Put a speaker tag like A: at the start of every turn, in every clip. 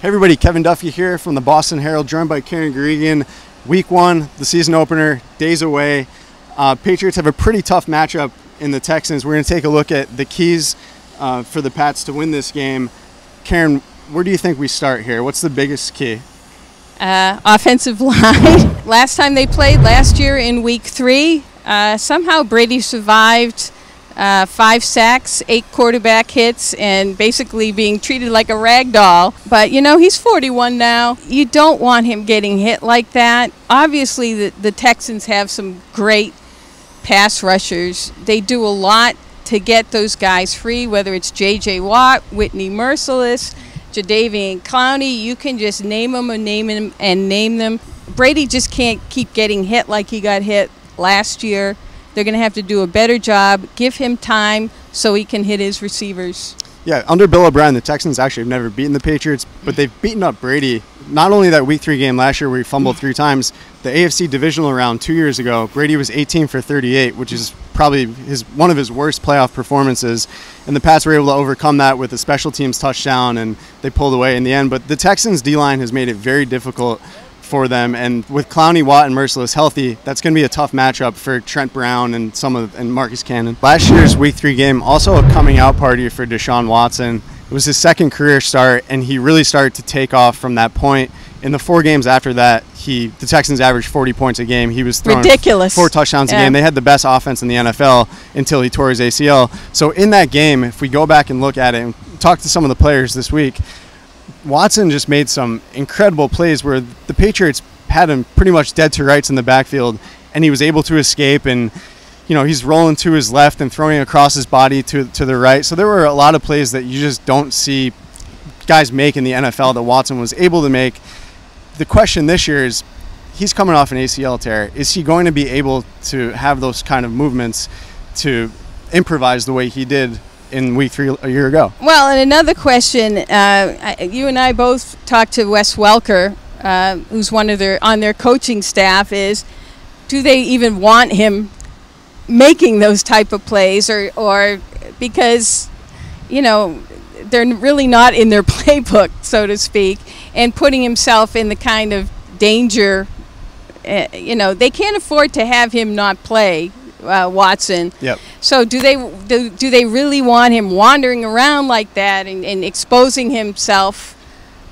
A: Hey everybody, Kevin Duffy here from the Boston Herald, joined by Guregian. Week 1, the season opener, days away. Patriots have a pretty tough matchup in the Texans. We're going to take a look at the keys for the Pats to win this game. Karen, where do you think we start here? What's the biggest key?
B: Offensive line. Last time they played, last year in week 3, somehow Brady survived 5 sacks, 8 quarterback hits, and basically being treated like a rag doll. But, you know, he's 41 now. You don't want him getting hit like that. Obviously, the Texans have some great pass rushers. They do a lot to get those guys free, whether it's J.J. Watt, Whitney Merciless, Jadeveon Clowney. You can just name them and name them. Brady just can't keep getting hit like he got hit last year. They're going to have to do a better job, give him time so he can hit his receivers. Yeah,
A: under Bill O'Brien, the Texans actually have never beaten the Patriots, but they've beaten up Brady. Not only that Week 3 game last year where he fumbled 3 times, the AFC divisional round 2 years ago, Brady was 18 for 38, which is probably one of his worst playoff performances. And the Pats were able to overcome that with a special teams touchdown, and they pulled away in the end. But the Texans' D-line has made it very difficult for them, and with Clowney, Watt, and Merciless healthy, that's going to be a tough matchup for Trent Brown and Marcus Cannon. Last year's Week 3 game, also a coming out party for Deshaun Watson. It was his second career start, and he really started to take off from that point. In the 4 games after that, the Texans averaged 40 points a game. He was throwing
B: ridiculous
A: 4 touchdowns a game. They had the best offense in the NFL until he tore his ACL. So in that game, if we go back and look at it and talk to some of the players this week, Watson just made some incredible plays where the Patriots had him pretty much dead to rights in the backfield, and he was able to escape, and you know, he's rolling to his left and throwing across his body to the right. So there were a lot of plays that you just don't see guys make in the NFL that Watson was able to make. The question this year is, he's coming off an ACL tear. Is he going to be able to have those kind of movements to improvise the way he did in Week 3 a year ago?
B: Well, and another question, you and I both talked to Wes Welker, who's on their coaching staff, is do they even want him making those type of plays, or because, you know, they're really not in their playbook, so to speak, and putting himself in the kind of danger, you know, they can't afford to have him not play. Watson.
A: Yep.
B: So do they really want him wandering around like that and exposing himself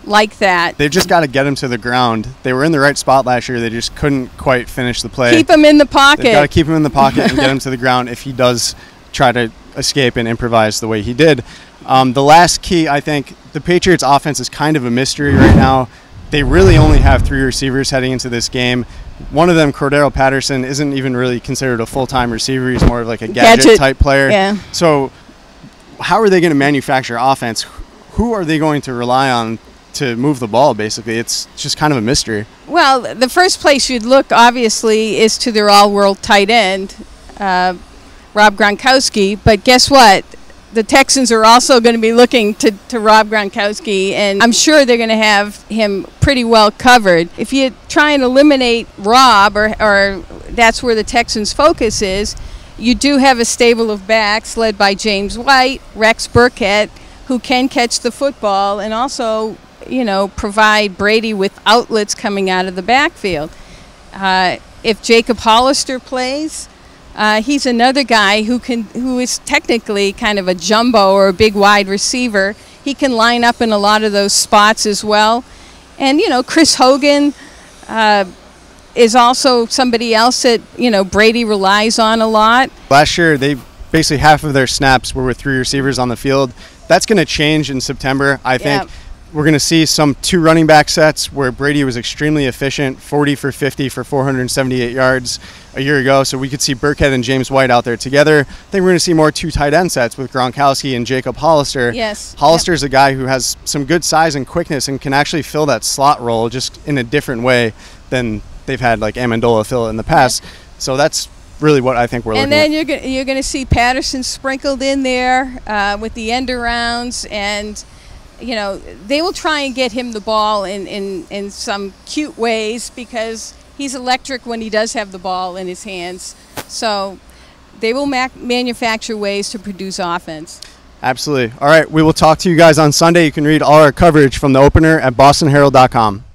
B: like that?
A: They've just got to get him to the ground. They were in the right spot last year. They just couldn't quite finish the play.
B: Keep him in the pocket.
A: They've got to keep him in the pocket and get him to the ground if he does try to escape and improvise the way he did. The last key, I think, the Patriots' offense is kind of a mystery right now. They really only have 3 receivers heading into this game. One of them, Cordero Patterson, isn't even really considered a full-time receiver. He's more of like a gadget-type player.
B: Yeah.
A: So how are they going to manufacture offense? Who are they going to rely on to move the ball, basically? It's just kind of a mystery.
B: Well, the first place you'd look, obviously, is to their all-world tight end, Rob Gronkowski. But guess what? The Texans are also going to be looking to Rob Gronkowski, and I'm sure they're going to have him pretty well covered. If you try and eliminate Rob, or that's where the Texans' focus is, you do have a stable of backs led by James White, Rex Burkhead, who can catch the football and also, you know, provide Brady with outlets coming out of the backfield. If Jacob Hollister plays, he's another guy who is technically kind of a jumbo or a big wide receiver. He can line up in a lot of those spots as well. And, you know, Chris Hogan is also somebody else that, you know, Brady relies on a lot.
A: Last year, basically half of their snaps were with 3 receivers on the field. That's going to change in September, I think.
B: Yeah.
A: We're going to see some 2 running back sets where Brady was extremely efficient, 40 for 50 for 478 yards a year ago. So we could see Burkhead and James White out there together. I think we're going to see more 2 tight end sets with Gronkowski and Jacob Hollister.
B: Yes.
A: Hollister's a guy who has some good size and quickness and can actually fill that slot role just in a different way than they've had like Amendola fill it in the past. Yeah. So that's really what I think we're looking at.
B: And then you're going to see Patterson sprinkled in there with the end arounds, and you know, they will try and get him the ball in some cute ways because he's electric when he does have the ball in his hands. So they will manufacture ways to produce offense.
A: Absolutely. All right, we will talk to you guys on Sunday. You can read all our coverage from the opener at bostonherald.com.